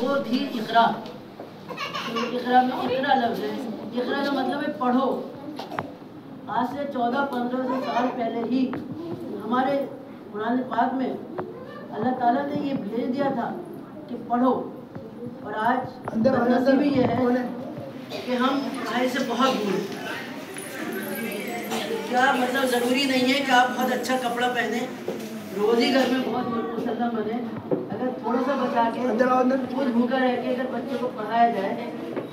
वो थी इकरा। तो इकरा में इकरा लफ्ज़ है, इकरा का मतलब है पढ़ो। आज से 14-15 साल पहले ही हमारे कुरान पाक में अल्लाह ताला ने ये भेज दिया था कि पढ़ो। और आज बदनसीबी ये है कि हम पढ़ाई से बहुत दूर हैं। क्या मतलब ज़रूरी नहीं है कि आप बहुत अच्छा कपड़ा पहने, रोज़ ही घर में बहुत मुसल्लम बने। अगर थोड़ा सा बचा के कुछ भूखा रह के अगर बच्चे को पढ़ाया जाए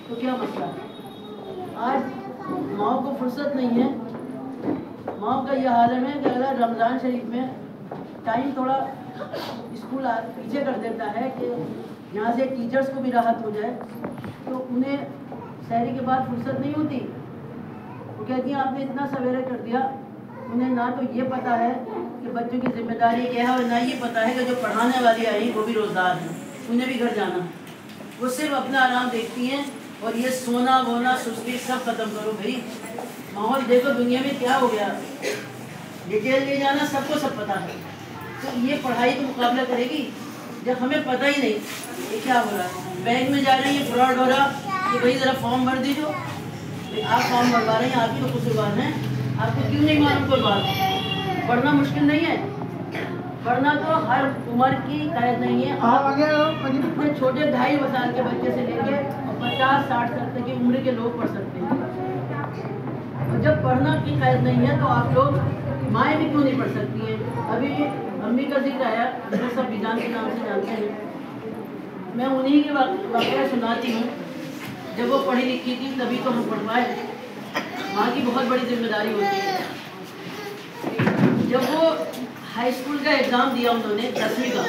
तो क्या मसला है। आज माँ को फुर्सत नहीं है। माँ का यह हाल है कि अगर रमज़ान शरीफ में टाइम थोड़ा स्कूल पीछे कर देता है कि यहाँ से टीचर्स को भी राहत हो जाए, तो उन्हें सहरी के बाद फुर्सत नहीं होती। वो कहती हैं आपने इतना सवेरे कर दिया। उन्हें ना तो ये पता है कि बच्चों की जिम्मेदारी क्या है और ना ये पता है कि जो पढ़ाने वाली आई वो भी रोज़गार है, उन्हें भी घर जाना है। वो सिर्फ अपना आराम देखती हैं। और ये सोना वोना सुस्ती सब ख़त्म करो भाई। माहौल देखो दुनिया में क्या हो गया, डिटेल ले जाना सबको सब पता है। तो ये पढ़ाई तो मुकाबला करेगी जब हमें पता ही नहीं ये क्या हो रहा है। बैंक में जा रहे हैं, ये फ्रॉड हो रहा कि भाई ज़रा फॉर्म भर दीजिए। आप फॉर्म भरवा रहे हैं, आपकी तो कसूरवार हैं, आपको क्यों नहीं मालूम कोई बात। पढ़ना मुश्किल नहीं है, पढ़ना तो हर उम्र की कैद नहीं है। आप इतने छोटे 2.5 साल के बच्चे से लेके 50-60 साल तक की उम्र के लोग पढ़ सकते हैं। और जब पढ़ना की कैद नहीं है तो आप लोग माएँ भी क्यों नहीं पढ़ सकती हैं। अभी अम्मी का जिक्र आया, जो सब बिजान के नाम से जानते हैं। मैं उन्हीं के वाक़या सुनाती हूँ। जब वो पढ़ी लिखी थी तभी तो हम पढ़ पाए। माँ की बहुत बड़ी जिम्मेदारी होती है। जब वो हाई स्कूल का एग्ज़ाम दिया उन्होंने 10वीं का,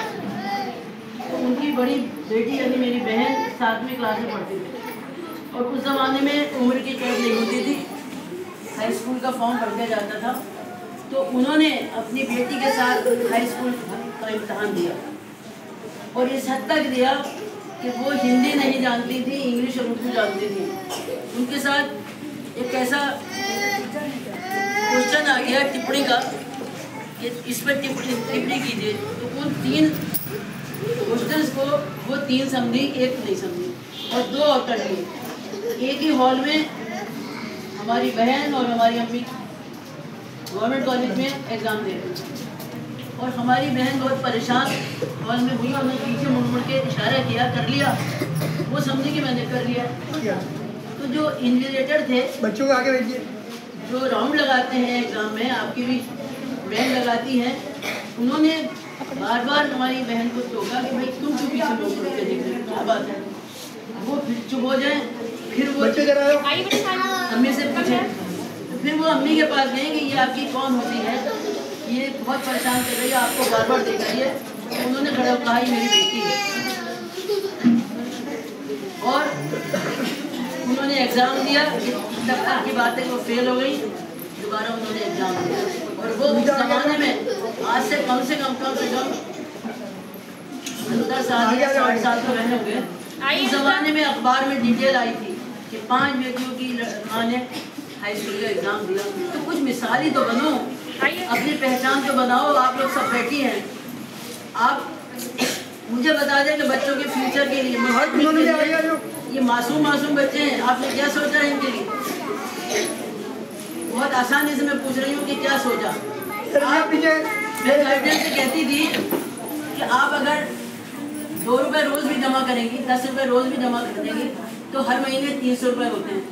तो उनकी बड़ी बेटी यानी मेरी बहन 7वीं क्लास में पढ़ती थी। और उस ज़माने में उम्र की कैद नहीं होती थी, हाई स्कूल का फॉर्म भर दिया जाता था। तो उन्होंने अपनी बेटी के साथ हाई स्कूल का इम्तहान दिया और इस हद तक दिया कि वो हिंदी नहीं जानती थी, इंग्लिश और उर्दू जानती थी। उनके साथ एक ऐसा क्वेश्चन आ गया टिप्पणी का कि इस पर टिप्पणी कीजिए। तो उन 3 क्वेश्चंस को वो 3 समझी, 1 नहीं समझी और 2 और कर लिए। एक ही हॉल में हमारी बहन और हमारी अम्मी गवर्नमेंट कॉलेज में एग्ज़ाम दे रही थी। और हमारी बहन बहुत परेशान हॉल में हुई और उन्होंने पीछे मुड़ के इशारा किया, कर लिया। वो समझी कि मैंने कर लिया। तो जो इन्विजिलेटर थे, बच्चों को आगे भेजिए, जो राउंड लगाते हैं एग्ज़ाम में, आपकी भी बहन लगाती है, उन्होंने बार बार हमारी बहन को टोका कि भाई तुम क्यों पीछे मुड़ के देख रहे हो, क्या बात है। वो फिर चुप हो जाए, फिर वो अम्मी से पूछे, तो फिर वो अम्मी के पास गए कि ये आपकी कौन होती है, ये बहुत परेशान कर रही है, आपको बार बार देख रही है। उन्होंने खड़ा कहा ये मेरी बेटी है। और उन्होंने एग्ज़ाम दिया, तब तक की बात है वो फेल हो गई। दोबारा उन्होंने एग्ज़ाम दिया और वो उस ज़माने में आज से कम 70 साल या 60 साल तो रहने हुए। उस ज़माने में अखबार में डिटेल आई थी कि 5 बेटियों की माँ ने हाई स्कूल का एग्ज़ाम दिया। तो कुछ मिसाल ही तो बनो, अपनी पहचान तो बनाओ। आप लोग सब बैठी हैं, आप मुझे बता दें कि बच्चों के फ्यूचर के लिए, ये मासूम बच्चे हैं, आपने क्या सोचा है इनके लिए। बहुत आसानी से मैं पूछ रही हूँ कि क्या सोचा। मैं गार्जियन से कहती थी कि आप अगर 2 रुपये रोज़ भी जमा करेंगी, 10 रुपये रोज़ भी जमा कर देंगी तो हर महीने 300 रुपये होते हैं।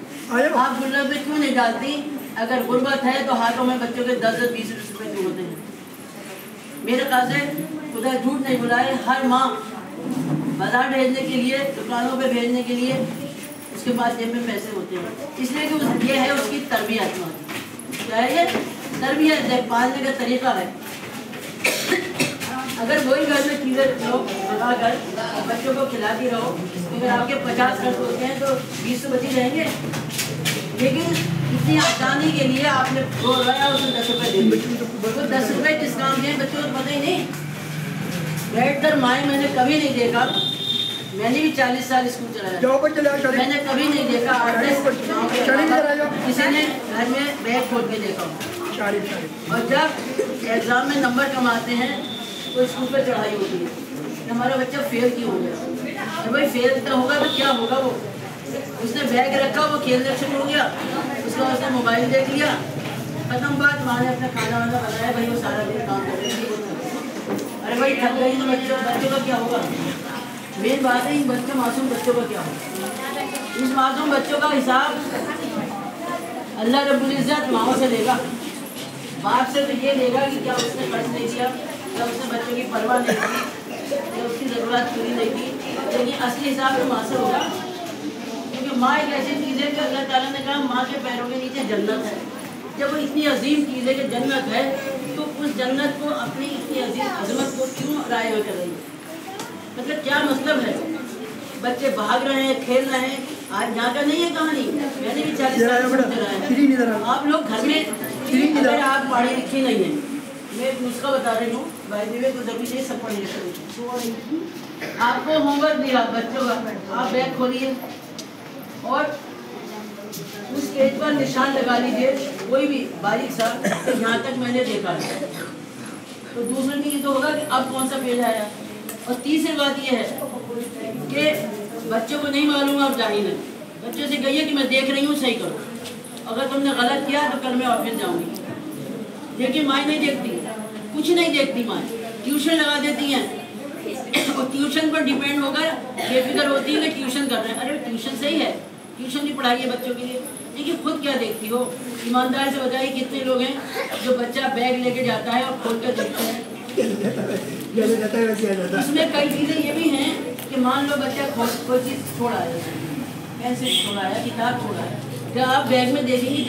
आप गुल्लक में क्यों नहीं डालती। अगर गुर्बत है तो हाथों में बच्चों के 10-20 रुपये क्यों होते हैं। मेरे ख्याल से खुदा झूठ नहीं बुलाए, हर माँ बाजार भेजने के लिए, दुकानों पे भेजने के लिए उसके पास जेब में पैसे होते हैं। इसलिए कि ये है उसकी तरबियत। क्या है ये तरबियत है, पालने का तरीका है। अगर वही घर में चीज़ें लोग बना कर बच्चों को खिलाती रहो, तो अगर आपके 50 खर्च होते हैं तो 20 तो बची रहेंगे। लेकिन इतनी आसानी के लिए आपने 2 रुपये उसमें 10 रुपये दे दिए, तो 10 रुपये किस काम के हैं बच्चों को पता ही नहीं। बैठकर माएँ मैंने कभी नहीं देखा, मैंने भी 40 साल स्कूल चलाया, मैंने कभी नहीं देखा किसी ने घर में बैग खोल के देखा। और जब एग्ज़ाम में नंबर कमाते हैं तो स्कूल पर चढ़ाई होती है, हमारा बच्चा फेल क्यों हो गया। तो भाई फेल होगा तो क्या होगा? वो उसने बैग रखा, वो खेलने शुरू हो गया, उसका उसने मोबाइल देख लिया, खत्म बात। माने अपना खाना वाना बनाया, भाई वो सारा दिन काम कर रहे हैं। अरे भाई थक गई तो बच्चों का क्या होगा? मेन बात है इन बच्चों, मासूम बच्चों का क्या होगा? इस मासूम बच्चों का हिसाब अल्लाह रब्बुल इज़्ज़त माओ से लेगा। बाप से तो ये लेगा कि क्या उसने खर्च नहीं किया, क्या उसने बच्चों की परवाह नहीं की, क्या उसकी ज़रूरत पूरी नहीं की। लेकिन असली हिसाब तो माँ से होगा, क्योंकि माँ एक ऐसी चीज़ है कि अल्लाह ताला ने कहा माँ के पैरों के नीचे जन्नत है। जब वो इतनी अजीम चीज़ है कि जन्नत है, तो उस जन्नत को अपनी इतनी अजीम अजमत को क्यों राय हुए कर रही है? मतलब क्या मतलब है? बच्चे भाग रहे हैं, खेल रहे हैं। आज यहाँ का नहीं है कहानी, मैंने भी 40 साल। आप लोग घर में अगर आप पढ़ी लिखी नहीं है, मैं उसका बता रही हूँ भाई जी, तो जब भी सब पढ़ी लिखी। आपको होमवर्क दिया बच्चों का, आप बैग खोलिए और उस पेज पर निशान लगा लीजिए, कोई भी बारीक सा, तो यहाँ तक मैंने देखा है। तो दूसरे की तो होगा कि अब कौन सा पेज आया। और तीसरी बात यह है कि बच्चों को नहीं मालूम, आप जाहिल हैं। बच्चों से कहिए कि मैं देख रही हूँ, सही करो। अगर तुमने गलत किया तो कल मैं ऑफिस जाऊँगी। देखिए माँ नहीं देखती, कुछ नहीं देखती माँ, ट्यूशन लगा देती हैं और ट्यूशन पर डिपेंड होकर बेफिक्र होती है कि ट्यूशन कर रहे हैं। अरे ट्यूशन सही है, ट्यूशन भी पढ़ाई है बच्चों के लिए, लेकिन खुद क्या देखती हो? ईमानदार से बताइए कितने लोग हैं जो बच्चा बैग लेके जाता है और खोल कर देखते हैं? इसमें कई चीज़ें ये भी हैं कि मान लो बच्चा कोई चीज़ छोड़ा है, पेंसिल छोड़ा है, किताब छोड़ा है, क्या आप बैग में देखेंगे?